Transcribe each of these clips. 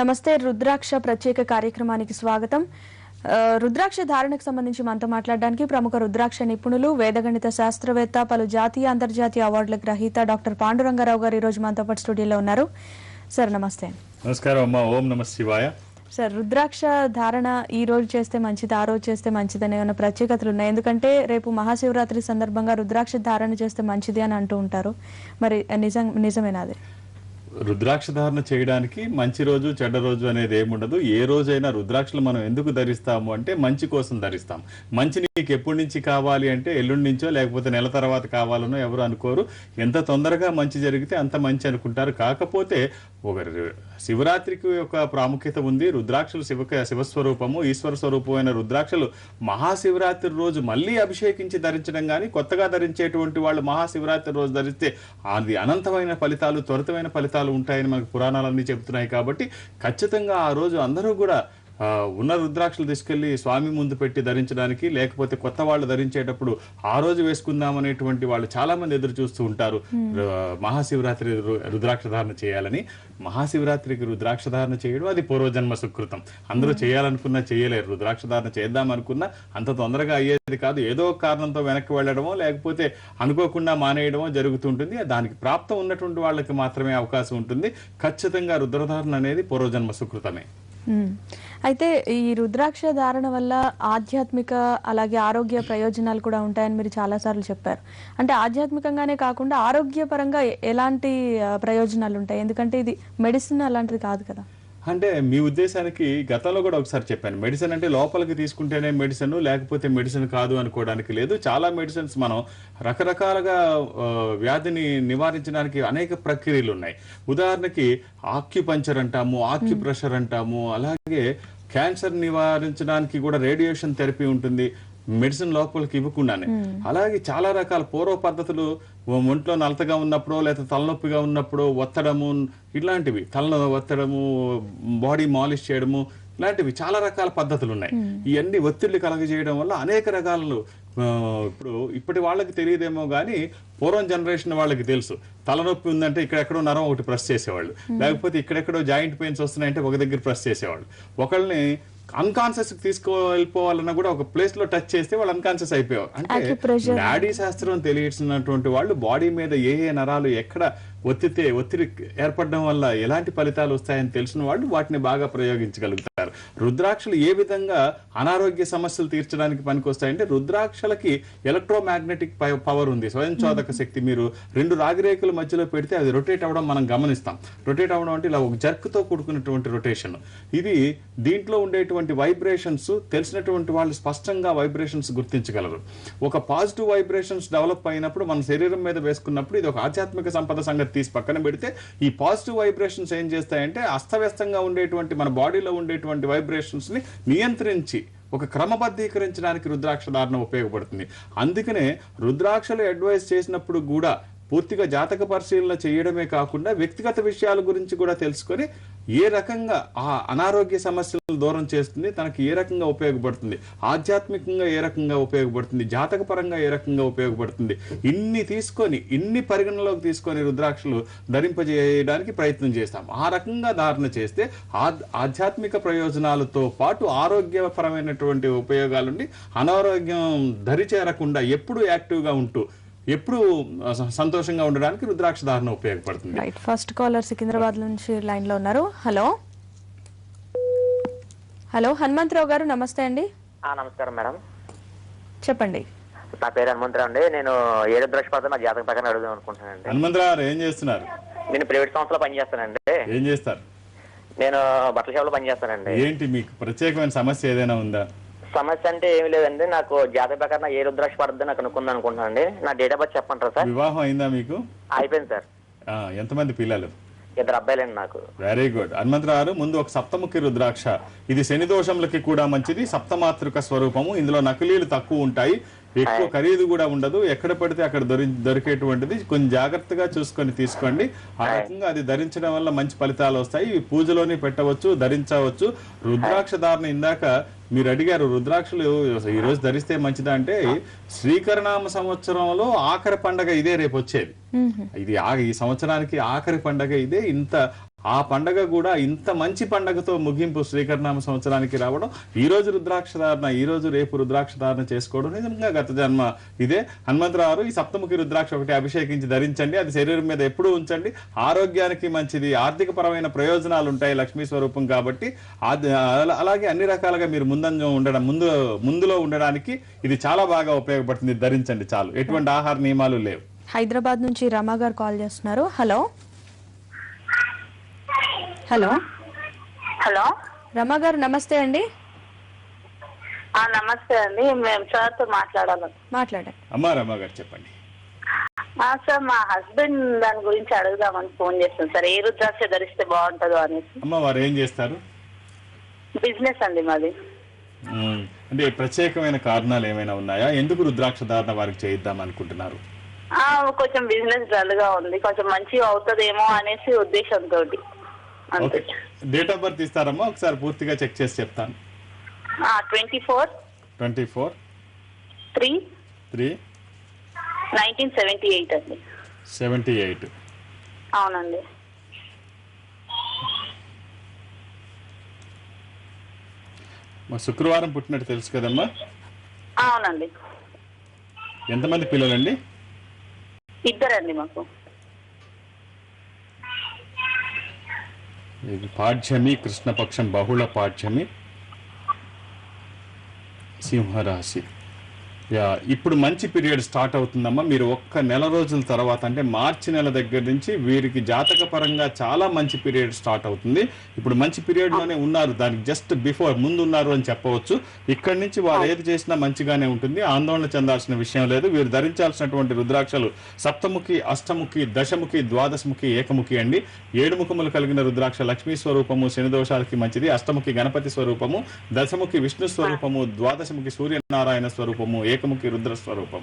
నమస్తే రుద్రాక్ష ప్రత్యేక కార్యక్రమానికి స్వాగతం. రుద్రాక్ష ధారణకు సంబంధించి మనతో మాట్లాడడానికి ప్రముఖ రుద్రాక్ష నిపుణులు, వేదగణిత శాస్త్రవేత్త, పలు జాతీయ అంతర్జాతీయ అవార్డుల గ్రహీత డాక్టర్ పాండురంగారావు గారు ఈ రోజు మనతో పాటు స్టూడియోలో ఉన్నారు. సార్ నమస్తే. నమస్కారం అమ్మా. ఓం నమః శివాయ. సార్, రుద్రాక్ష ధారణ ఈ రోజు చేస్తే మంచిది, ఆ రోజు చేస్తే మంచిది అనే ఏమైనా ప్రత్యేకతలు ఉన్నాయి? ఎందుకంటే రేపు మహాశివరాత్రి సందర్భంగా రుద్రాక్ష ధారణ చేస్తే మంచిది అని అంటూ ఉంటారు. మరి నిజమేనా అది? రుద్రాక్ష ధారణ చేయడానికి మంచి రోజు చెడ్డ రోజు అనేది ఏముండదు. ఏ రోజైనా రుద్రాక్షలు మనం ఎందుకు ధరిస్తాము అంటే మంచి కోసం ధరిస్తాం. మంచి నీకు ఎప్పటి నుంచి కావాలి అంటే ఎల్లుండి నుంచో లేకపోతే నెల తర్వాత కావాలనో ఎవరు అనుకోరు. ఎంత తొందరగా మంచి జరిగితే అంత మంచి అనుకుంటారు. కాకపోతే ఒక శివరాత్రికి ఒక ప్రాముఖ్యత ఉంది. రుద్రాక్షలు శివస్వరూపము, ఈశ్వర స్వరూపమైన రుద్రాక్షలు మహాశివరాత్రి రోజు మళ్ళీ అభిషేకించి ధరించడం కానీ, కొత్తగా ధరించేటువంటి వాళ్ళు మహాశివరాత్రి రోజు ధరిస్తే అది అనంతమైన ఫలితాలు, త్వరితమైన ఫలితాలు ఉంటాయని మనకు పురాణాలన్నీ చెబుతున్నాయి. కాబట్టి ఖచ్చితంగా ఆ రోజు అందరూ కూడా ఉన్న రుద్రాక్షలు తీసుకెళ్లి స్వామి ముందు పెట్టి ధరించడానికి, లేకపోతే కొత్త వాళ్ళు ధరించేటప్పుడు ఆ రోజు వేసుకుందాం అనేటువంటి వాళ్ళు చాలా మంది ఎదురు చూస్తూ ఉంటారు మహాశివరాత్రి రుద్రాక్ష ధారణ చేయాలని. మహాశివరాత్రికి రుద్రాక్ష ధారణ చేయడం అది పూర్వజన్మ సుకృతం. అందరూ చేయాలనుకున్నా చేయలేరు. రుద్రాక్ష ధారణ చేద్దాం అనుకున్నా అంత తొందరగా అయ్యేది కాదు. ఏదో కారణంతో వెనక్కి వెళ్ళడమో లేకపోతే అనుకోకుండా మానేయడమో జరుగుతుంటుంది. దానికి ప్రాప్తం ఉన్నటువంటి వాళ్ళకి మాత్రమే అవకాశం ఉంటుంది. ఖచ్చితంగా రుద్రధారణ అనేది పూర్వజన్మ సుకృతమే. అయితే ఈ రుద్రాక్ష ధారణ వల్ల ఆధ్యాత్మిక అలాగే ఆరోగ్య ప్రయోజనాలు కూడా ఉంటాయని మీరు చాలా సార్లు చెప్పారు. అంటే ఆధ్యాత్మికంగానే కాకుండా ఆరోగ్యపరంగా ఎలాంటి ప్రయోజనాలు ఉంటాయి? ఎందుకంటే ఇది మెడిసిన్ అలాంటిది కాదు కదా. అంటే మీ ఉద్దేశానికి గతంలో కూడా ఒకసారి చెప్పాను, మెడిసిన్ అంటే లోపలికి తీసుకుంటేనే మెడిసిన్, లేకపోతే మెడిసిన్ కాదు అనుకోవడానికి లేదు. చాలా మెడిసిన్స్ మనం రకరకాలుగా వ్యాధిని నివారించడానికి అనేక ప్రక్రియలు ఉన్నాయి. ఉదాహరణకి ఆక్యుపంచర్ అంటాము, ఆక్యుప్రెషర్ అంటాము, అలాగే క్యాన్సర్ నివారించడానికి కూడా రేడియేషన్ థెరపీ ఉంటుంది మెడిసిన్ లోపలికి ఇవ్వకుండానే. అలాగే చాలా రకాల పూర్వ పద్ధతులు, ఒంట్లో నలతగా ఉన్నప్పుడు లేదా తలనొప్పిగా ఉన్నప్పుడు ఒత్తడము, ఇట్లాంటివి తలలో ఒత్తడము, బాడీ మాలిష్ చేయడము, ఇలాంటివి చాలా రకాల పద్ధతులు ఉన్నాయి. ఇవన్నీ ఒత్తిళ్లు కలగజేయడం వల్ల అనేక రకాలు ఇప్పటి వాళ్ళకి తెలియదేమో కానీ పూర్వం జనరేషన్ వాళ్ళకి తెలుసు. తలనొప్పి ఉందంటే ఇక్కడెక్కడో నరం ఒకటి ప్రెస్ చేసేవాళ్ళు, లేకపోతే ఇక్కడెక్కడో జాయింట్ పెయిన్స్ వస్తున్నాయంటే ఒక దగ్గర ప్రెస్ చేసేవాళ్ళు. ఒకళ్ళని అన్కాన్షియస్ తీసుకెళ్ళిపోవాలన్నా కూడా ఒక ప్లేస్ లో టచ్ చేస్తే వాళ్ళు అన్కాన్షియస్ అయిపోయారు. అంటే నాడీ శాస్త్రం తెలియసినటువంటి వాళ్ళు బాడీ మీద ఏ నరాలు ఎక్కడ ఒత్తిడి ఏర్పడడం వల్ల ఎలాంటి ఫలితాలు వస్తాయని తెలిసిన వాళ్ళు వాటిని బాగా ప్రయోగించగలుగుతారు. రుద్రాక్షలు ఏ విధంగా అనారోగ్య సమస్యలు తీర్చడానికి పనికొస్తాయంటే, రుద్రాక్షలకి ఎలక్ట్రోమాగ్నెటిక్ పవర్ ఉంది, స్వయంచోదక శక్తి. మీరు రెండు రాగిరేకుల మధ్యలో పెడితే అది రొటేట్ అవ్వడం మనం గమనిస్తాం. రొటేట్ అవ్వడం అంటే ఇలా ఒక జర్క్తో కూడుకున్నటువంటి రొటేషన్. ఇది దీంట్లో ఉండేటువంటి వైబ్రేషన్స్ తెలిసినటువంటి వాళ్ళు స్పష్టంగా వైబ్రేషన్స్ గుర్తించగలరు. ఒక పాజిటివ్ వైబ్రేషన్స్ డెవలప్ అయినప్పుడు మన శరీరం మీద వేసుకున్నప్పుడు ఇది ఒక ఆధ్యాత్మిక సంపద సంగతి తీసి పక్కన పెడితే, ఈ పాజిటివ్ వైబ్రేషన్స్ ఏం చేస్తాయంటే అస్తవ్యస్తంగా ఉండేటువంటి మన బాడీలో ఉండేటువంటి వైబ్రేషన్స్ ని నియంత్రించి ఒక క్రమబద్ధీకరించడానికి రుద్రాక్ష ధారణ ఉపయోగపడుతుంది. అందుకనే రుద్రాక్షలు అడ్వైస్ చేసినప్పుడు కూడా పూర్తిగా జాతక పరిశీలన చేయడమే కాకుండా వ్యక్తిగత విషయాల గురించి కూడా తెలుసుకొని ఏ రకంగా ఆ అనారోగ్య సమస్యలను దూరం చేస్తుంది, తనకి ఏ రకంగా ఉపయోగపడుతుంది, ఆధ్యాత్మికంగా ఏ రకంగా ఉపయోగపడుతుంది, జాతక పరంగా ఏ రకంగా ఉపయోగపడుతుంది, ఇన్ని పరిగణలోకి తీసుకొని రుద్రాక్షలు ధరింపజేయడానికి ప్రయత్నం చేస్తాం. ఆ రకంగా ధారణ చేస్తే ఆధ్యాత్మిక ప్రయోజనాలతో పాటు ఆరోగ్యపరమైనటువంటి ఉపయోగాలుండి అనారోగ్యం దరిచేరకుండా ఎప్పుడు యాక్టివ్గా ఉంటూ ఎప్పుడు సంతోషంగా ఉండడానికి రుద్రాక్ష ధారణ ఉపయోగపడుతుంది. ఫస్ట్ కాలర్ సికింద్రాబాద్ నుంచి లైన్ లో ఉన్నారు. హలో హనుమంతరావు గారు, నమస్తే అండి. నమస్కారం మేడం, చెప్పండి. నా పేరు హనుమంతరావు అండి. నేను ఏ రుద్రాక్ష పద్ధతి నా జాతక ప్రకారం అడుగుదాం అనుకుంటున్నానండి. హనుమంతరావు ఏం చేస్తున్నారు? నేను ప్రైవేట్ సంస్థలో పనిచేస్తానండి. ఏం చేస్తారు? నేను బట్టల షాప్ లో పనిచేస్తానండి. ఏంటి మీకు ప్రత్యేకమైన సమస్య ఏదైనా ఉందా? సమస్య అంటే ఏమి లేదండి. నాకు జాతక ప్రకారం ఏ రుద్రాక్ష పడుతుంది నాకు అనుకుందాం అనుకుంటున్నానండి. నా డేట్ ఆఫ్ బర్త్ చెప్పంటారా సార్? వివాహం అయిందా మీకు? అయిపోయింది సార్. ఎంతమంది పిల్లలు? 2 అబ్బాయిలండి నాకు. Very good. హనుమంతరావు, ముందు ఒక సప్తముఖి రుద్రాక్ష. ఇది శని దోషములకి కూడా మంచిది. సప్తమాతృక స్వరూపము. ఇందులో నకిలీలు తక్కువ ఉంటాయి, ఎక్కువ ఖరీదు కూడా ఉండదు. ఎక్కడ పడితే అక్కడ దొరికేటువంటిది. కొంచెం జాగ్రత్తగా చూసుకొని తీసుకోండి. ఆ రకంగా అది ధరించడం వల్ల మంచి ఫలితాలు వస్తాయి. పూజలోనే పెట్టవచ్చు, ధరించవచ్చు. రుద్రాక్ష ధారణ ఇందాక మీరు అడిగారు రుద్రాక్షలు ఈ రోజు ధరిస్తే మంచిదా అంటే, శ్రీకరనామ సంవత్సరంలో ఆఖరి పండగ ఇదే రేపు వచ్చేది. ఇది ఈ సంవత్సరానికి ఆఖరి పండగ ఇదే. ఆ పండగ కూడా ఇంత మంచి పండగతో ముగింపు శ్రీకరనామ సంవత్సరానికి రావడం, ఈ రోజు రుద్రాక్ష ధారణ, ఈ రోజు రేపు రుద్రాక్ష ధారణ చేసుకోవడం నిజంగా గత జన్మ ఇదే. హనుమంతరావు ఈ సప్తముఖి రుద్రాక్ష ఒకటి అభిషేకించి ధరించండి, అది శరీరం మీద ఎప్పుడూ ఉంచండి, ఆరోగ్యానికి మంచిది, ఆర్థిక పరమైన ప్రయోజనాలు ఉంటాయి లక్ష్మీ స్వరూపం కాబట్టి. అలాగే అన్ని రకాలుగా మీరు ముందులో ఉండడానికి ఇది చాలా బాగా ఉపయోగపడుతుంది. ధరించండి చాలు, ఎటువంటి ఆహార నియమాలు లేవు. హైదరాబాద్ నుంచి రమా గారు కాల్ చేస్తున్నారు. హలో హలో హలో రమా గారు నమస్తే అండి. నమస్తే అండి, మేము సార్తో మాట్లాడండి. అమ్మా రమా గారు చెప్పండి. సార్, మా హస్బెండ్ దాని గురించి అడుగుదామని ఫోన్ చేస్తాం సార్, ఏ రుద్రాక్ష ధరిస్తే బాగుంటుందో అనేసి. అమ్మ వారు ఏం చేస్తారు? బిజినెస్ అండి మాది. అంటే ప్రత్యేకమైన కారణాలు ఏమైనా ఉన్నాయా? ఎందుకు రుద్రాక్ష ధారణ వారికి చేయిద్దాం అనుకుంటున్నారు? కొంచెం బిజినెస్ డల్ గా ఉంది, కొంచెం మంచిగా అవుతుందేమో అనేసి ఉద్దేశంతో. డేట్ ఆఫ్ బర్త్ ఇస్తారమ్మా? ఒకసారి పూర్తిగా చెక్ చేసి చెప్తాను. 24/3/1978 అండి. 78. అవునండి. శుక్రవారం పుట్టినట్టు తెలుసు కదమ్మా? అవునండి. ఎంతమంది పిల్లలండి? ఇద్దరండి మాకు. పాఠ్యమి, కృష్ణపక్షం, బహుళ పాఠ్యమి, సింహరాశి. ఇప్పుడు మంచి పీరియడ్ స్టార్ట్ అవుతుందమ్మా. మీరు ఒక్క నెల రోజుల తర్వాత అంటే మార్చి నెల దగ్గర నుంచి వీరికి జాతక పరంగా చాలా మంచి పీరియడ్ స్టార్ట్ అవుతుంది. ఇప్పుడు మంచి పీరియడ్ లోనే ఉన్నారు, దానికి జస్ట్ బిఫోర్ ముందు ఉన్నారు అని చెప్పవచ్చు. ఇక్కడి నుంచి వారు ఏది చేసినా మంచిగానే ఉంటుంది, ఆందోళన చెందాల్సిన విషయం లేదు. వీరు ధరించాల్సినటువంటి రుద్రాక్షలు సప్తముఖి, అష్టముఖి, దశముఖి, ద్వాదశముఖి, ఏకముఖి అండి. 7 ముఖములు కలిగిన రుద్రాక్ష లక్ష్మీ స్వరూపము, శని దోషాలకి మంచిది. అష్టముఖి గణపతి స్వరూపము, దశముఖి విష్ణు స్వరూపము, ద్వాదశముఖి సూర్యనారాయణ స్వరూపము, ఏకముఖి రుద్ర స్వరూపం.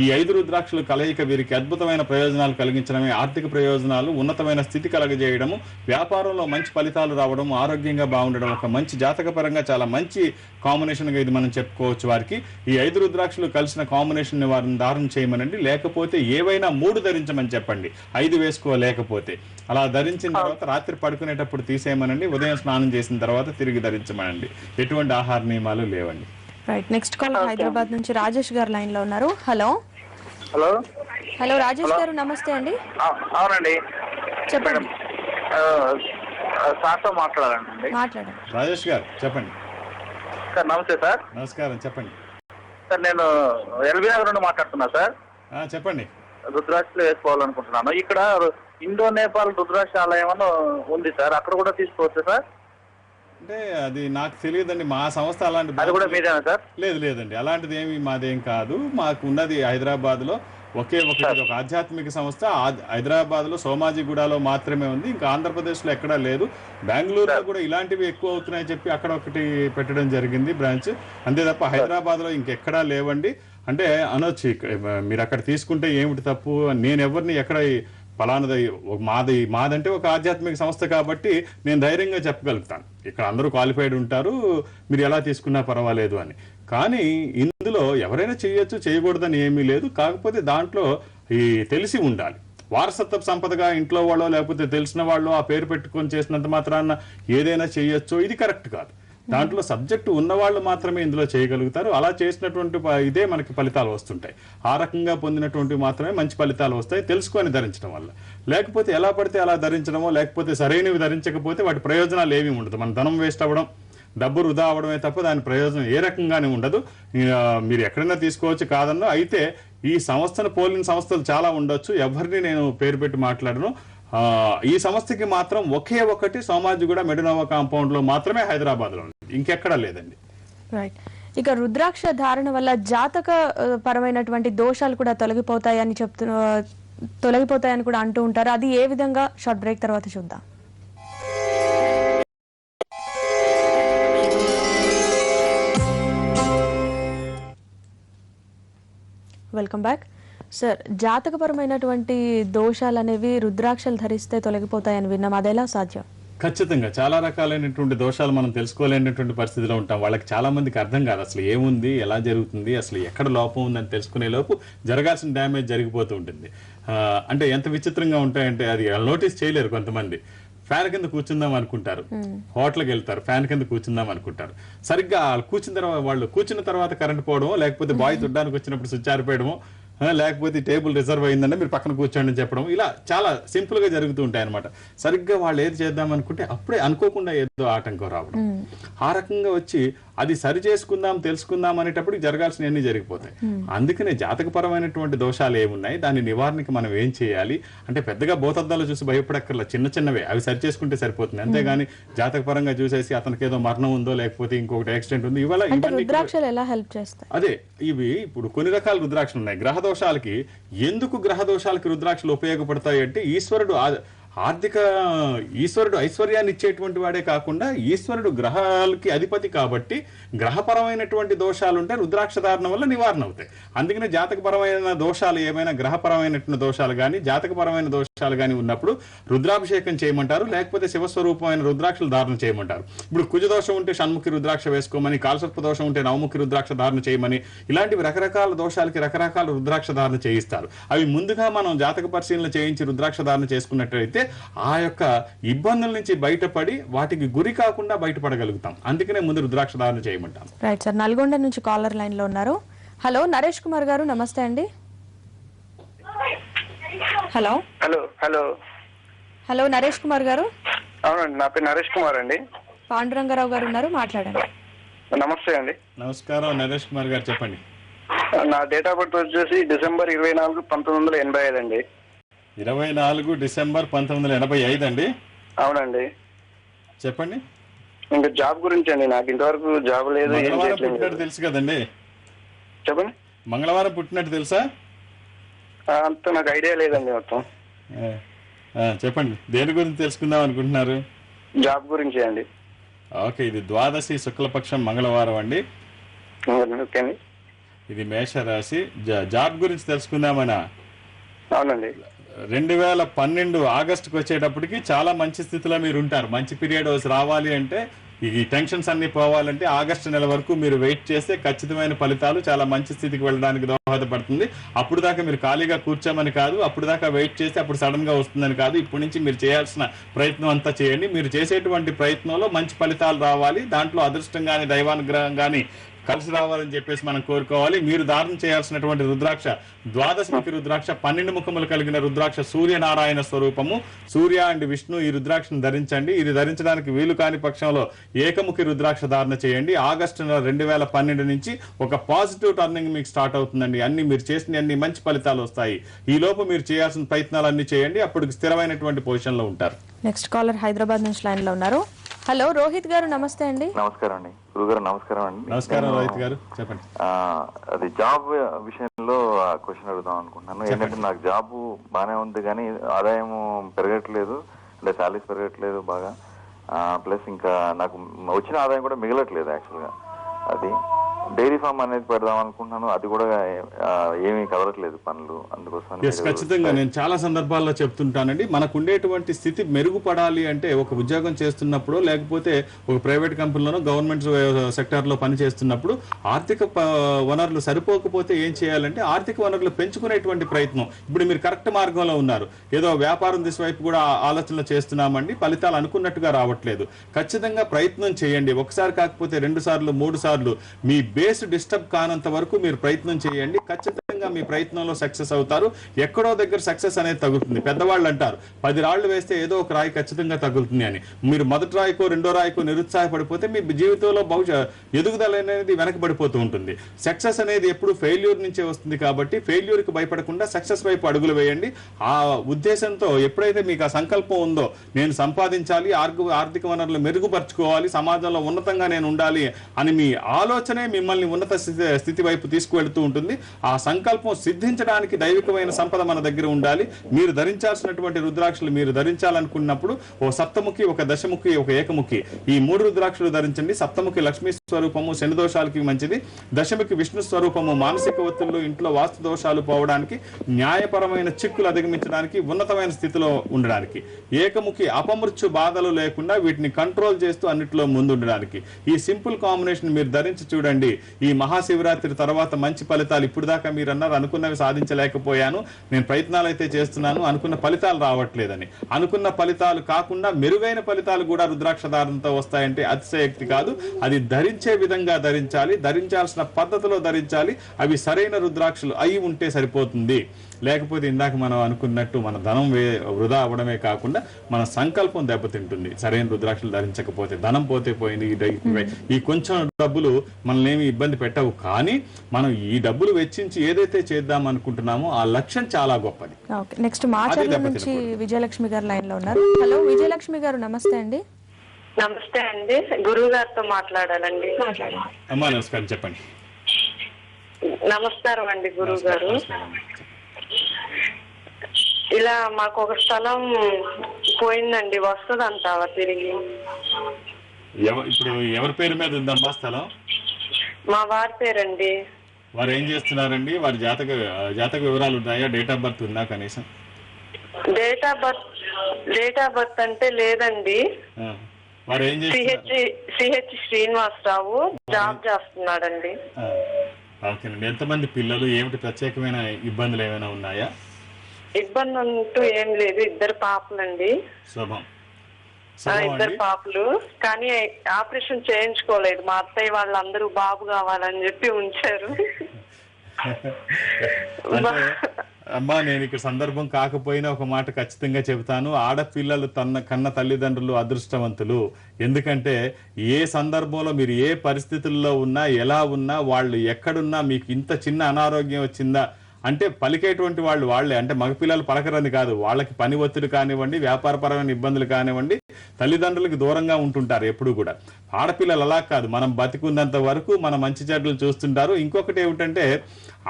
ఈ 5 రుద్రాక్షలు కలయిక వీరికి అద్భుతమైన ప్రయోజనాలు కలిగించడమే, ఆర్థిక ప్రయోజనాలు, ఉన్నతమైన స్థితి కలగజేయడము, వ్యాపారంలో మంచి ఫలితాలు రావడం, ఆరోగ్యంగా బాగుండడం, ఒక మంచి జాతక పరంగా చాలా మంచి కాంబినేషన్ గా ఇది మనం చెప్పుకోవచ్చు. వారికి ఈ 5 రుద్రాక్షలు కలిసిన కాంబినేషన్ ని వారిని ధారణ చేయమనండి. లేకపోతే ఏవైనా 3 ధరించమని చెప్పండి, 5 వేసుకోలేకపోతే. అలా ధరించిన తర్వాత రాత్రి పడుకునేటప్పుడు తీసేయమనండి, ఉదయం స్నానం చేసిన తర్వాత తిరిగి ధరించమనండి. ఎటువంటి ఆహార నియమాలు లేవండి. రైట్, నెక్స్ట్ కాల్ హైదరాబాద్ నుంచి రాజేష్ గారు లైన్ లో ఉన్నారు. హలో హలో రాజేష్ గారు నమస్తే అండి. అవునండి, చెప్పండి. సార్తో మాట్లాడండి. రాజేష్ గారు చెప్పండి. సార్ నమస్తే సార్. నమస్కారం, చెప్పండి సార్. నేను ఎల్బీ నగర్ నుండి మాట్లాడుతున్నా సార్. చెప్పండి. రుద్రాక్షలు వేసుకోవాలనుకుంటున్నాను. ఇక్కడ ఇండో నేపాల్ రుద్రాక్ష ఆలయం అని ఉంది సార్, అక్కడ కూడా తీసుకోవచ్చు సార్? అంటే అది నాకు తెలియదండి, మా సంస్థ అలాంటి అది కూడా మీదేనా సార్? లేదండి, అలాంటిది ఏమి మాదేం కాదు. మాకు ఉన్నది హైదరాబాద్ లో ఒకే ఒక ఆధ్యాత్మిక సంస్థ. హైదరాబాద్ లో సోమాజిగూడలో మాత్రమే ఉంది, ఇంకా ఆంధ్రప్రదేశ్ లో ఎక్కడా లేదు. బెంగళూరులో కూడా ఇలాంటివి ఎక్కువ అవుతున్నాయని చెప్పి అక్కడ ఒకటి పెట్టడం జరిగింది బ్రాంచ్, అంతే తప్ప హైదరాబాద్ లో ఇంకెక్కడా లేవండి. అంటే అనొచ్చు మీరు అక్కడ తీసుకుంటే ఏమిటి తప్పు, నేను ఎవరిని ఎక్కడ ఫలానది మాదంటే ఒక ఆధ్యాత్మిక సంస్థ కాబట్టి నేను ధైర్యంగా చెప్పగలుగుతాను, ఇక్కడ అందరూ క్వాలిఫైడ్ ఉంటారు, మీరు ఎలా తీసుకున్నా పర్వాలేదు అని. కానీ ఇందులో ఎవరైనా చేయొచ్చు, చేయకూడదని ఏమీ లేదు. కాకపోతే దాంట్లో ఈ తెలిసి ఉండాలి. వారసత్వ సంపదగా ఇంట్లో వాళ్ళో లేకపోతే తెలిసిన వాళ్ళు ఆ పేరు పెట్టుకొని చేసినంత మాత్రాన ఏదైనా చేయొచ్చు, ఇది కరెక్ట్ కాదు. దాంట్లో సబ్జెక్టు ఉన్నవాళ్ళు మాత్రమే ఇందులో చేయగలుగుతారు. అలా చేసినటువంటి ఇదే మనకి ఫలితాలు వస్తుంటాయి. ఆ రకంగా పొందినటువంటి మాత్రమే మంచి ఫలితాలు వస్తాయి తెలుసుకొని ధరించడం వల్ల. లేకపోతే ఎలా పడితే అలా ధరించడమో, లేకపోతే సరైనవి ధరించకపోతే వాటి ప్రయోజనాలు ఏమీ ఉండదు. మన ధనం వేస్ట్ అవ్వడం, డబ్బు వృధా అవడమే తప్ప దాని ప్రయోజనం ఏ రకంగానే ఉండదు. మీరు ఎక్కడైనా తీసుకోవచ్చు, కాదన్నా. అయితే ఈ సంస్థను పోలిన సంస్థలు చాలా ఉండొచ్చు, ఎవరిని నేను పేరు పెట్టి మాట్లాడను. ఈ సంస్థకి మాత్రం ఒకే ఒకటి సోమాజిగూడ మెడినోవా కాంపౌండ్ లో మాత్రమే హైదరాబాద్ లో ఉంది, ఇంకెక్కడా లేదండి. రైట్. ఇక రుద్రాక్ష ధారణ వల్ల జాతక పరమైనటువంటి దోషాలు కూడా తొలగిపోతాయని కూడా అంటూ ఉంటారు. అది ఏ విధంగా? షార్ట్ బ్రేక్ తర్వాత చూద్దాం. Welcome back. సార్, జాతకపరమైనటువంటి దోషాలు అనేవి రుద్రాక్షలు ధరిస్తే తొలగిపోతాయని విన్నాం, అదెలా సాధ్యం? ఖచ్చితంగా చాలా రకాలైనటువంటి దోషాలు మనం తెలుసుకోలేనటువంటి పరిస్థితిలో ఉంటాం. వాళ్ళకి చాలా మందికి అర్థం కాదు అసలు ఏముంది, ఎలా జరుగుతుంది, అసలు ఎక్కడ లోపం ఉందని తెలుసుకునే లోపు జరగాల్సిన డ్యామేజ్ జరిగిపోతూ ఉంటుంది. అంటే ఎంత విచిత్రంగా ఉంటాయంటే అది నోటీస్ చేయలేరు కొంతమంది. ఫ్యాన్ కింద కూర్చుందాం అనుకుంటారు, హోటల్కి వెళ్తారు, ఫ్యాన్ కింద కూర్చుందాం అనుకుంటారు. సరిగ్గా వాళ్ళు కూర్చున్న తర్వాత కరెంట్ పోవడమో, లేకపోతే బాయ్ తుడ్డానికి వచ్చినప్పుడు స్విచ్ ఆరిపోయడమో, లేకపోతే టేబుల్ రిజర్వ్ అయిందంటే మీరు పక్కన కూర్చోండి అని చెప్పడం, ఇలా చాలా సింపుల్ గా జరుగుతూ ఉంటాయి అనమాట. సరిగ్గా వాళ్ళు ఏది చేద్దాం అనుకుంటే అప్పుడే అనుకోకుండా ఏదో ఆటంకం రావడం, ఆ రకంగా వచ్చి అది సరి చేసుకుందాం తెలుసుకుందాం అనేటప్పుడు జరగాల్సినవన్నీ జరిగిపోతాయి. అందుకనే జాతకపరమైనటువంటి దోషాలు ఏమున్నాయి, దాని నివారణకి మనం ఏం చేయాలి అంటే పెద్దగా భూతద్దాలు చూసి భయపడక్కర్లా, చిన్న చిన్నవే అవి సరి చేసుకుంటే సరిపోతుంది. అంతేగాని జాతకపరంగా చూసేసి అతనికి ఏదో మరణం ఉందో లేకపోతే ఇంకొకటి యాక్సిడెంట్ ఉంది ఇవాళ రుద్రాక్షలు ఎలా హెల్ప్ చేస్తాయి? అదే ఇవి ఇప్పుడు కొన్ని రకాల రుద్రాక్షలు ఉన్నాయి. గ్రహ దోషాలకి ఎందుకు గ్రహ దోషాలకి రుద్రాక్షలు ఉపయోగపడతాయి అంటే ఈశ్వరుడు ఐశ్వర్యాన్ని ఇచ్చేటువంటి వాడే కాకుండా ఈశ్వరుడు గ్రహాలకి అధిపతి కాబట్టి గ్రహపరమైనటువంటి దోషాలు ఉంటే రుద్రాక్ష ధారణ వల్ల నివారణ అవుతాయి. అందుకనే జాతకపరమైన దోషాలు ఏమైనా గ్రహపరమైనటువంటి దోషాలు కానీ జాతకపరమైన దోషాలు కానీ ఉన్నప్పుడు రుద్రాభిషేకం చేయమంటారు, లేకపోతే శివస్వరూపమైన రుద్రాక్షలు ధారణ చేయమంటారు. ఇప్పుడు కుజదోషం ఉంటే షణ్ముఖి రుద్రాక్ష వేసుకోమని, కాలసర్ప దోషం ఉంటే నవముఖి రుద్రాక్ష ధారణ చేయమని, ఇలాంటివి రకరకాల దోషాలకి రకరకాల రుద్రాక్ష ధారణ చేయిస్తారు. అవి ముందుగా మనం జాతక పరిశీలన చేయించి రుద్రాక్ష ధారణ చేసుకున్నట్లయితే ఆ యొక్క ఇబ్బందుల నుంచి బయటపడి వాటికి గురి కాకుండా బయటపడగలుగుతాం. అందుకనే ముందు రుద్రాక్ష ధారణ చేయమంటాం. రైట్ సార్, నల్గొండ నుంచి కాలర్ లైన్ లో ఉన్నారు. హలో నరేష్ కుమార్ గారు, నమస్తే అండి. Hello hello hello hello Naresh Kumar గారు. అవునండి, నా పేరు నరేష్ కుమార్ అండి. పాండురంగారావు గారు ఉన్నారు, మాట్లాడండి. నమస్తే అండి. నమస్కారం నరేష్ కుమార్ గారు, చెప్పండి. నా డేట్ ఆఫ్ బర్త్ వచ్చేసి December 24, 1985 అండి. 24 డిసెంబర్ 1985 అండి. అవునండి, చెప్పండి. ఇంకా జాబ్ గురించి అండి. నాకు ఇంతవరకు జాబ్ లేదు. మంగళవారం పుట్టినట్టు తెలుసు కదండి. చెప్పండి. మంగళవారం పుట్టినట్టు తెలుసా? అంత నాకు ఐడియా లేదండి మొత్తం. చెప్పండి, దేని గురించి తెలుసుకుందాం అనుకుంటున్నారు? జాబ్ గురించి అండి. ఓకే, ఇది ద్వాదశి శుక్లపక్షం మంగళవారం అండి. ఓకే అండి. ఇది మేషరాశి. జాబ్ గురించి తెలుసుకుందామనా? అవునండి. 2012 ఆగస్టుకి వచ్చేటప్పటికి చాలా మంచి స్థితిలో మీరు ఉంటారు. మంచి పీరియడ్ రావాలి అంటే, ఈ టెన్షన్స్ అన్ని పోవాలంటే ఆగస్టు నెల వరకు మీరు వెయిట్ చేస్తే ఖచ్చితమైన ఫలితాలు చాలా మంచి స్థితికి వెళ్ళడానికి దోహదపడుతుంది. అప్పుడు దాకా మీరు ఖాళీగా కూర్చోమని కాదు, అప్పుడు దాకా వెయిట్ చేస్తే అప్పుడు సడన్ గా వస్తుందని కాదు. ఇప్పటి నుంచి మీరు చేయాల్సిన ప్రయత్నం అంతా చేయండి. మీరు చేసేటువంటి ప్రయత్నంలో మంచి ఫలితాలు రావాలి, దాంట్లో అదృష్టం కానీ దైవానుగ్రహం కానీ కలిసి రావాలని చెప్పేసి మనం కోరుకోవాలి. మీరు ధారణ చేయాల్సినటువంటి రుద్రాక్ష ద్వాదశముఖి రుద్రాక్ష, 12 ముఖములు కలిగిన రుద్రాక్ష, సూర్యనారాయణ స్వరూపము, సూర్య అండ్ విష్ణు ఈ రుద్రాక్షను ధరించండి. ఇది ధరించడానికి వీలు కాని పక్షంలో ఏకముఖి రుద్రాక్ష ధారణ చేయండి. ఆగస్టు 2012 నుంచి ఒక పాజిటివ్ టర్నింగ్ మీకు స్టార్ట్ అవుతుందండి. అన్ని మీరు చేసిన అన్ని మంచి ఫలితాలు వస్తాయి. ఈ లోపు మీరు చేయాల్సిన ప్రయత్నాలు అన్ని చేయండి, అప్పుడు స్థిరమైనటువంటి పొజిషన్ లో ఉంటారు. నెక్స్ట్ కాలర్ హైదరాబాద్ నుంచి లైన్ లో ఉన్నారు. హలో రోహిత్ గారు, నమస్తే అండి. నమస్కారం అండి. గురుగారు నమస్కారం అండి. నమస్కారం రోహిత్ గారు, చెప్పండి. అది జాబ్ విషయంలో క్వశ్చన్ అడుగుదాం అనుకుంటున్నాను. ఏంటంటే నాకు జాబ్ బాగానే ఉంది కానీ ఆదాయం పెరగట్లేదు, అంటే శాలరీస్ పెరగట్లేదు బాగా. ప్లస్ ఇంకా నాకు వచ్చిన ఆదాయం కూడా మిగలట్లేదు యాక్చువల్గా. అది డైరీ ఫామ్ అనేది పెడదాం అనుకుంటున్నాను, అది కూడా ఏమీ కదలట్లేదు పనులు. అందుకోసం ఖచ్చితంగా నేను చాలా సందర్భాల్లో చెప్తుంటానండి, మనకు ఉండేటువంటి స్థితి మెరుగుపడాలి అంటే ఒక ఉద్యోగం చేస్తున్నప్పుడు, లేకపోతే ఒక ప్రైవేట్ కంపెనీలోనో గవర్నమెంట్ సెక్టార్లో పని చేస్తున్నప్పుడు ఆర్థిక వనరులు సరిపోకపోతే ఏం చేయాలంటే ఆర్థిక వనరులు పెంచుకునేటువంటి ప్రయత్నం. ఇప్పుడు మీరు కరెక్ట్ మార్గంలో ఉన్నారు, ఏదో వ్యాపారం దిశ వైపు కూడా ఆలోచనలు చేస్తున్నామండి, ఫలితాలు అనుకున్నట్టుగా రావట్లేదు. ఖచ్చితంగా ప్రయత్నం చేయండి. ఒకసారి కాకపోతే 2 సార్లు 3 సార్లు మీ బేస్ డిస్టర్బ్ కానంత వరకు మీరు ప్రయత్నం చేయండి. ఖచ్చితంగా మీ ప్రయత్నంలో సక్సెస్ అవుతారు. ఎక్కడో దగ్గర సక్సెస్ అనేది తగులుతుంది. పెద్దవాళ్ళు అంటారు 10 రాళ్లు వేస్తే ఏదో ఒక రాయి ఖచ్చితంగా తగులుతుంది అని. మీరు మొదటి రాయికో రెండో రాయికో నిరుత్సాహపడిపోతే మీ జీవితంలో ఎదుగుదల అనేది వెనకబడిపోతూ ఉంటుంది. సక్సెస్ అనేది ఎప్పుడు ఫెయిల్యూర్ నుంచే వస్తుంది కాబట్టి ఫెయిల్యూర్కి భయపడకుండా సక్సెస్ వైపు అడుగులు వేయండి. ఆ ఉద్దేశంతో ఎప్పుడైతే మీకు ఆ సంకల్పం ఉందో, నేను సంపాదించాలి, ఆర్థిక వనరులు మెరుగుపరచుకోవాలి, సమాజంలో ఉన్నతంగా నేను ఉండాలి అని మీ ఆలోచనే మిమ్మల్ని మిమ్మల్ని ఉన్నత స్థితి వైపు తీసుకువెళ్తూ ఉంటుంది. ఆ సంకల్పం సిద్ధించడానికి దైవికమైన సంపద మన దగ్గర ఉండాలి. మీరు ధరించాల్సినటువంటి రుద్రాక్షలు మీరు ధరించాలనుకున్నప్పుడు ఓ సప్తముఖి, ఒక దశముఖి, ఒక ఏకముఖి, ఈ 3 రుద్రాక్షలు ధరించండి. సప్తముఖి లక్ష్మీ స్వరూపము, శని దోషాలకి మంచిది. దశముఖి విష్ణు స్వరూపము, మానసిక ఒత్తిళ్లు, ఇంట్లో వాస్తు దోషాలు పోవడానికి, న్యాయపరమైన చిక్కులు అధిగమించడానికి, ఉన్నతమైన స్థితిలో ఉండడానికి. ఏకముఖి అపమృత్యు బాధలు లేకుండా వీటిని కంట్రోల్ చేస్తూ అన్నిట్లో ముందుండడానికి. ఈ సింపుల్ కాంబినేషన్ మీరు ధరించి చూడండి. ఈ మహాశివరాత్రి తర్వాత మంచి ఫలితాలు. ఇప్పుడు దాకా మీరు అన్నారు అనుకున్నవి సాధించలేకపోయాను, నేను ప్రయత్నాలు అయితే చేస్తున్నాను, అనుకున్న ఫలితాలు రావట్లేదని. అనుకున్న ఫలితాలు కాకుండా మెరుగైన ఫలితాలు కూడా రుద్రాక్ష ధారణతో వస్తాయంటే అతిశయోక్తి కాదు. అది ధరించే విధంగా ధరించాలి, ధరించాల్సిన పద్ధతిలో ధరించాలి. అవి సరైన రుద్రాక్షలు అయి ఉంటే సరిపోతుంది. లేకపోతే ఇందాక మనం అనుకున్నట్టు మన ధనం వృధా అవ్వడమే కాకుండా మన సంకల్పం దెబ్బతింటుంది. సరైన రుద్రాక్షలు ధరించకపోతే ధనం పోతే పోయింది. ఈ కొంచెం డబ్బులు మనల్ని ఏమి ఇబ్బంది పెట్టవు, కానీ మనం ఈ డబ్బులు వెచ్చించి ఏదైతే చేద్దాం అనుకుంటున్నామో ఆ లక్ష్యం చాలా గొప్పది. నెక్స్ట్ మాచర్ల నుంచి విజయలక్ష్మి గారు లైన్ లో ఉన్నారు. హలో విజయలక్ష్మి గారు, నమస్తే అండి. నమస్తే అండి, గురువు గారితో మాట్లాడాలండి. అమ్మా నమస్కారం, చెప్పండి. నమస్కారం అండి గురువు గారు. ఇలా మాకు ఒక స్థలం పోయిందండి, వస్తుందంటావా తిరిగి? ఇప్పుడు ఎవరి పేరు మీద ఉందమ్మా స్థలం? మా వారి పేరండి. వారు ఏం చేస్తున్నారండి? వారి జాతక వివరాలు ఉన్నాయా? డేట్ ఆఫ్ బర్త్ ఉందా కనీసం? డేట్ ఆఫ్ బర్త్ అంటే లేదండి. వారు ఏం చేస్తున్నారు? సిహెచ్ శ్రీనివాసరావు, జాబ్ చేస్తున్నాడండి. ఓకేనండి. ఎంతమంది పిల్లలు? ఏమిటి ప్రత్యేకమైన ఇబ్బందులు ఏమైనా ఉన్నాయా? ఇబ్బంది అంటూ ఏం లేదు, 2 పాపలండి. శుభం. 2 పాపలు, కానీ ఆపరేషన్ చేయించుకోలేదు. మా అత్తయ్య వాళ్ళందరూ బాబు కావాలని చెప్పి ఉంచారు. అమ్మా నేను ఇక్కడ సందర్భం కాకపోయినా ఒక మాట ఖచ్చితంగా చెబుతాను. ఆడపిల్లలు కన్న తల్లిదండ్రులు అదృష్టవంతులు. ఎందుకంటే ఏ సందర్భంలో మీరు ఏ పరిస్థితుల్లో ఉన్నా, ఎలా ఉన్నా, వాళ్ళు ఎక్కడున్నా మీకు ఇంత చిన్న అనారోగ్యం వచ్చిందా అంటే పలికేటువంటి వాళ్ళే. అంటే మగపిల్లలు పలకరని కాదు, వాళ్ళకి పని ఒత్తిడి కానివ్వండి, వ్యాపారపరమైన ఇబ్బందులు కానివ్వండి, తల్లిదండ్రులకి దూరంగా ఉంటుంటారు ఎప్పుడు కూడా. ఆడపిల్లలు అలా కాదు, మనం బతికున్నంత వరకు మన మంచి చెడ్డలు చూస్తుంటారు. ఇంకొకటి ఏమిటంటే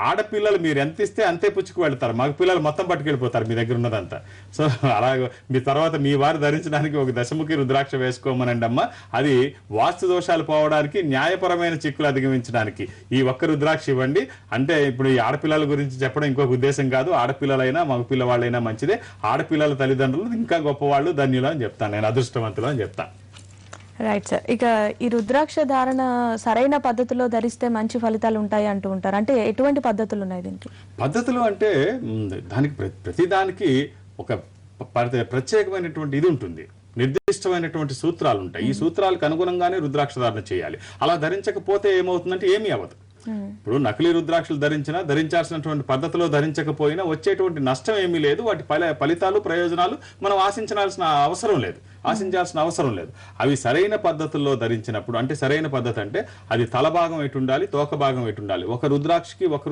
ఆడపిల్లలు మీరు ఎంత ఇస్తే అంతే పుచ్చుకు వెళ్తారు, మగపిల్లలు మొత్తం పట్టుకెళ్ళిపోతారు మీ దగ్గర ఉన్నదంతా. సో అలాగే మీ తర్వాత మీ వారు ధరించడానికి ఒక దశముఖి రుద్రాక్ష వేసుకోమనండి అమ్మ. అది వాస్తు దోషాలు పోవడానికి, న్యాయపరమైన చిక్కులు అధిగమించడానికి ఈ ఒక్క రుద్రాక్ష ఇవ్వండి. అంటే ఇప్పుడు ఈ ఆడపిల్లల గురించి చెప్పడం ఇంకొక ఉద్దేశం కాదు. ఆడపిల్లలైనా మగపిల్లవాళ్ళైనా మంచిదే. ఆడపిల్లల తల్లిదండ్రులు ఇంకా గొప్పవాళ్ళు, ధన్యులు అని చెప్తాను నేను, అదృష్టవంతులు అని చెప్తాను. Right sir. ఇక ఈ రుద్రాక్ష ధారణ సరైన పద్ధతిలో ధరిస్తే మంచి ఫలితాలు ఉంటాయి అంటూ ఉంటారు. అంటే ఎటువంటి పద్ధతులు ఉన్నాయి దీనికి? పద్ధతులు అంటే దానికి ప్రతిదానికి ఒక ప్రత్యేకమైనటువంటి ఇది ఉంటుంది, నిర్దిష్టమైనటువంటి సూత్రాలు ఉంటాయి. ఈ సూత్రాలకు అనుగుణంగానే రుద్రాక్ష ధారణ చేయాలి. అలా ధరించకపోతే ఏమవుతుందంటే ఏమీ అవ్వదు. ఇప్పుడు నకిలీ రుద్రాక్షలు ధరించాల్సినటువంటి పద్ధతిలో ధరించకపోయినా వచ్చేటువంటి నష్టం ఏమీ లేదు. వాటి ఫలితాలు ప్రయోజనాలు మనం ఆశించాల్సిన అవసరం లేదు. అవి సరైన పద్ధతుల్లో ధరించినప్పుడు, అంటే సరైన పద్ధతి అంటే అది తల భాగం ఎటు ఉండాలి, తోక భాగం ఎటు ఉండాలి, ఒక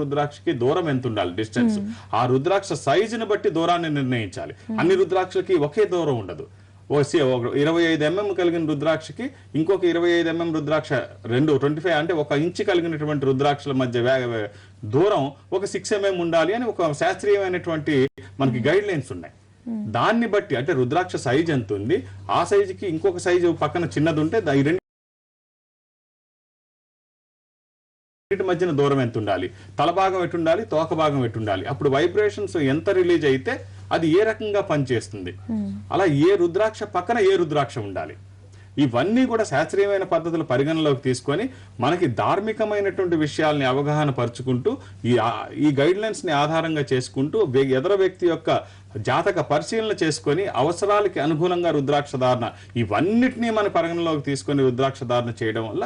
రుద్రాక్షకి దూరం ఎంత ఉండాలి, డిస్టెన్స్. ఆ రుద్రాక్ష సైజుని బట్టి దూరాన్ని నిర్ణయించాలి. అన్ని రుద్రాక్షలకి ఒకే దూరం ఉండదు. 25 mm కలిగిన రుద్రాక్షకి ఇంకొక 25 mm రుద్రాక్ష 25 అంటే 1 ఇంచు కలిగినటువంటి రుద్రాక్షల మధ్య దూరం ఒక 6 mm ఉండాలి అని ఒక శాస్త్రీయమైనటువంటి మనకి గైడ్ లైన్స్ ఉన్నాయి. దాన్ని బట్టి అంటే రుద్రాక్ష సైజ్ ఎంత ఉంది, ఆ సైజుకి ఇంకొక సైజు పక్కన చిన్నది ఉంటే ఈ రెండింటి మధ్యన దూరం ఎంత ఉండాలి, తల భాగం ఎటు ఉండాలి, తోక భాగం ఎటు ఉండాలి, అప్పుడు వైబ్రేషన్స్ ఎంత రిలీజ్ అయితే అది ఏ రకంగా పనిచేస్తుంది, అలా ఏ రుద్రాక్ష పక్కన ఏ రుద్రాక్ష ఉండాలి, ఇవన్నీ కూడా శాస్త్రీయమైన పద్ధతులు పరిగణలోకి తీసుకొని మనకి ధార్మికమైనటువంటి విషయాల్ని అవగాహన పరుచుకుంటూ ఈ గైడ్ లైన్స్ ని ఆధారంగా చేసుకుంటూ ఎదర వ్యక్తి యొక్క జాతక పరిశీలన చేసుకొని అవసరాలకి అనుగుణంగా రుద్రాక్ష ధారణ ఇవన్నిటినీ మన పరిగణలోకి తీసుకొని రుద్రాక్ష ధారణ చేయడం వల్ల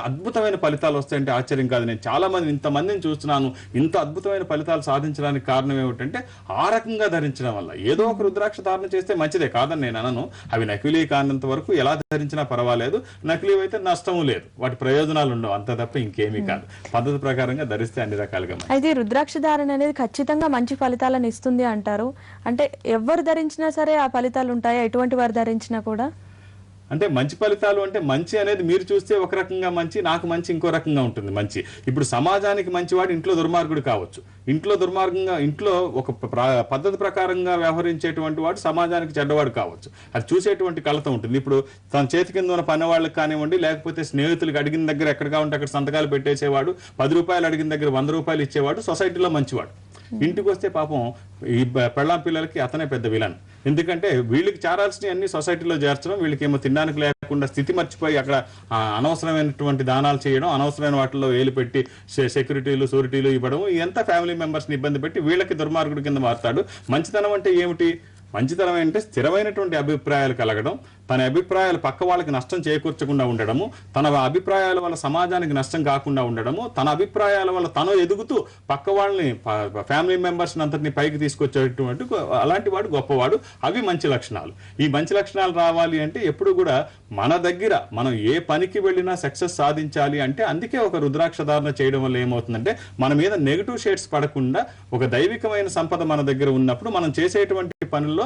అద్భుతమైన ఫలితాలు వస్తాయంటే ఆశ్చర్యం కాదు. నేను చాలా మంది ఇంతమందిని చూస్తున్నాను, ఇంత అద్భుతమైన ఫలితాలు సాధించడానికి కారణం ఏమిటంటే ఆ రకంగా ధరించడం వల్ల. ఏదో ఒక రుద్రాక్ష ధారణ చేస్తే మంచిదే కాదని నేను అనను. అవి నకిలీ కానంత వరకు ఎలా ధరించినా పర్వాలేదు, నకిలీ అయితే నష్టము లేదు, వాటి ప్రయోజనాలు ఉండవు, అంత తప్ప ఇంకేమీ కాదు. పద్ధతి ప్రకారంగా ధరిస్తే అన్ని రకాలుగా. అయితే రుద్రాక్ష ధారణ అనేది ఖచ్చితంగా మంచి ఫలితాలను ఇస్తుంది అంటారు. అంటే ఎవరు ధరించినా సరే ఆ ఫలితాలు ఉంటాయా? ఎటువంటి వారు ధరించినా కూడా అంటే మంచి ఫలితాలు అంటే మంచి అనేది మీరు చూస్తే ఒక రకంగా మంచి, నాకు మంచి ఇంకో రకంగా ఉంటుంది మంచి. ఇప్పుడు సమాజానికి మంచివాడు ఇంట్లో దుర్మార్గుడు కావచ్చు, ఇంట్లో దుర్మార్గంగా ఇంట్లో ఒక పద్ధతి ప్రకారంగా వ్యవహరించేటువంటి వాడు సమాజానికి చెడ్డవాడు కావచ్చు. అది చూసేటువంటి కళత ఉంటుంది. ఇప్పుడు తన చేతి కింద ఉన్న పని వాళ్ళకి కానివ్వండి, లేకపోతే స్నేహితులకు అడిగిన దగ్గర ఎక్కడ కావాలంటే అక్కడ సంతకాలు పెట్టేసేవాడు, 10 రూపాయలు అడిగిన దగ్గర 100 రూపాయలు ఇచ్చేవాడు సొసైటీలో మంచివాడు. ఇంటికి వస్తే పాపం ఈ పెళ్ళాం పిల్లలకి అతనే పెద్ద విలన్. ఎందుకంటే వీళ్ళకి చేరాల్సిన అన్ని సొసైటీలో చేర్చడం, వీళ్ళకి ఏమో తినడానికి లేకుండా స్థితి మర్చిపోయి అక్కడ అనవసరమైనటువంటి దానాలు చేయడం, అనవసరమైన వాటిల్లో వేలు పెట్టి సెక్యూరిటీలు సూరిటీలు ఇవ్వడం, ఇదంతా ఫ్యామిలీ మెంబర్స్ని ఇబ్బంది పెట్టి వీళ్ళకి దుర్మార్గుడి కింద మారుతాడు. మంచితనం అంటే ఏమిటి? మంచితనం అంటే స్థిరమైనటువంటి అభిప్రాయాలు కలగడం, తన అభిప్రాయాలు పక్క వాళ్ళకి నష్టం చేకూర్చకుండా ఉండడము, తన అభిప్రాయాల వల్ల సమాజానికి నష్టం కాకుండా ఉండడము, తన అభిప్రాయాల వల్ల తను ఎదుగుతూ పక్క వాళ్ళని ఫ్యామిలీ మెంబర్స్ అంతటిని పైకి తీసుకొచ్చేటువంటి అలాంటి వాడు గొప్పవాడు. అవి మంచి లక్షణాలు. ఈ మంచి లక్షణాలు రావాలి అంటే ఎప్పుడు కూడా మన దగ్గర మనం ఏ పనికి వెళ్ళినా సక్సెస్ సాధించాలి అంటే, అందుకే ఒక రుద్రాక్ష ధారణ చేయడం వల్ల ఏమవుతుందంటే మన మీద నెగిటివ్ షేడ్స్ పడకుండా ఒక దైవికమైన సంపద మన దగ్గర ఉన్నప్పుడు మనం చేసేటువంటి పనుల్లో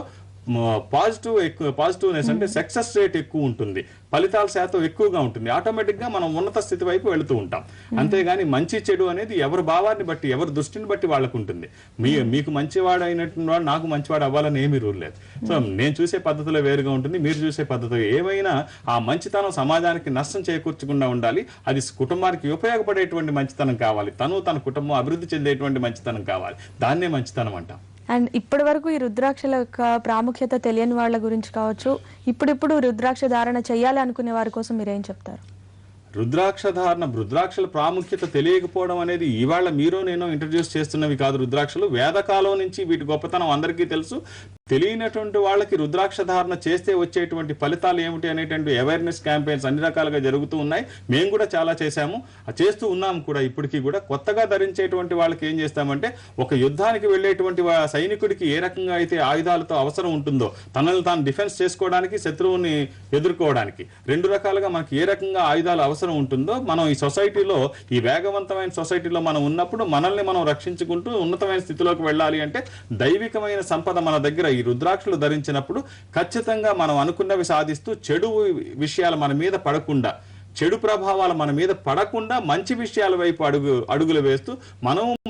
పాజిటివ్నెస్ అంటే సక్సెస్ రేట్ ఎక్కువ ఉంటుంది, ఫలితాల శాతం ఎక్కువగా ఉంటుంది. ఆటోమేటిక్ గా మనం ఉన్నత స్థితి వైపు వెళుతూ ఉంటాం. అంతేగాని మంచి చెడు అనేది ఎవరి భావాన్ని బట్టి, ఎవరి దృష్టిని బట్టి వాళ్ళకు ఉంటుంది. మీకు మంచివాడు అయినటువంటి వాడు నాకు మంచివాడు అవ్వాలని ఏమీ రూల్ లేదు. సో నేను చూసే పద్ధతిలో వేరుగా ఉంటుంది, మీరు చూసే పద్ధతి ఏమైనా ఆ మంచితనం సమాజానికి నష్టం చేకూర్చకుండా ఉండాలి. అది కుటుంబానికి ఉపయోగపడేటువంటి మంచితనం కావాలి, తన కుటుంబం అభివృద్ధి చెందేటువంటి మంచితనం కావాలి. దాన్నే మంచితనం అంటాం. అండ్ ఇప్పటి వరకు ఈ రుద్రాక్షల యొక్క ప్రాముఖ్యత తెలియని వాళ్ళ గురించి కావచ్చు, ఇప్పుడిప్పుడు రుద్రాక్ష ధారణ చేయాలి అనుకునే వారి కోసం మీరేం చెప్తారు? రుద్రాక్షల ప్రాముఖ్యత తెలియకపోవడం అనేది ఇవాళ మీరు నేను ఇంట్రడ్యూస్ చేస్తున్నవి కాదు. రుద్రాక్షలు వేదకాలం నుంచి వీటి గొప్పతనం అందరికీ తెలుసు. తెలియనటువంటి వాళ్ళకి రుద్రాక్ష ధారణ చేస్తే వచ్చేటువంటి ఫలితాలు ఏమిటి అనేటువంటి అవేర్నెస్ క్యాంపెయిన్స్ అన్ని రకాలుగా జరుగుతూ ఉన్నాయి. మేము కూడా చాలా చేశాము, చేస్తూ ఉన్నాము కూడా. ఇప్పటికీ కూడా కొత్తగా ధరించేటువంటి వాళ్ళకి ఏం చేస్తామంటే, ఒక యుద్ధానికి వెళ్ళేటువంటి సైనికుడికి ఏ రకంగా అయితే ఆయుధాలతో అవసరం ఉంటుందో తనని తాను డిఫెన్స్ చేసుకోవడానికి, శత్రువుని ఎదుర్కోవడానికి, 2 రకాలుగా మనకి ఏ రకంగా ఆయుధాలు అవసరం ఉంటుందో, మనం ఈ సొసైటీలో, ఈ వేగవంతమైన సొసైటీలో మనం ఉన్నప్పుడు మనల్ని మనం రక్షించుకుంటూ ఉన్నతమైన స్థితిలోకి వెళ్ళాలి అంటే దైవికమైన సంపద మన దగ్గర ఈ రుద్రాక్షలు ధరించినప్పుడు ఖచ్చితంగా మనం అనుకున్నవి సాధిస్తూ చెడు విషయాలు మన మీద పడకుండా, చెడు ప్రభావాలు మన మీద పడకుండా మంచి విషయాల వైపు అడుగులు వేస్తూ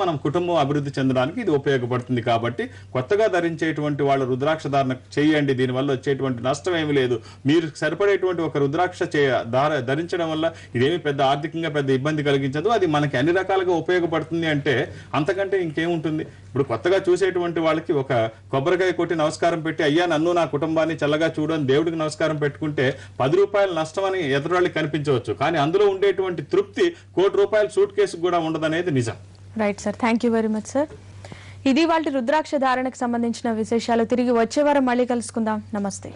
మనం కుటుంబం అభివృద్ధి చెందడానికి ఇది ఉపయోగపడుతుంది. కాబట్టి కొత్తగా ధరించేటువంటి వాళ్ళు రుద్రాక్ష ధారణ చేయండి. దీనివల్ల వచ్చేటువంటి నష్టం ఏమి లేదు. మీరు సరిపడేటువంటి ఒక రుద్రాక్ష ధరించడం వల్ల ఇదేమి పెద్ద ఆర్థికంగా పెద్ద ఇబ్బంది కలిగించదు. అది మనకి అన్ని రకాలుగా ఉపయోగపడుతుంది. అంటే అంతకంటే ఇంకేముంటుంది? ఇప్పుడు కొత్తగా చూసేటువంటి వాళ్ళకి ఒక కొబ్బరికాయ కొట్టి నమస్కారం పెట్టి, అయ్యా నన్ను నా కుటుంబాన్ని చల్లగా చూడని దేవుడికి నమస్కారం పెట్టుకుంటే 10 రూపాయల నష్టం అని ఎదురాళ్ళకి కనిపించవచ్చు. కానీ అందులో ఉండేటువంటి తృప్తి 1 కోటి రూపాయల సూట్ కేసు కూడా ఉండదనేది నిజం. Right sir, thank you very much sir. ఇది వాళ్ళ రుద్రాక్ష ధారణకు సంబంధించిన విశేషాలు. తిరిగి వచ్చే వారం మళ్ళీ కలుసుకుందాం. నమస్తే.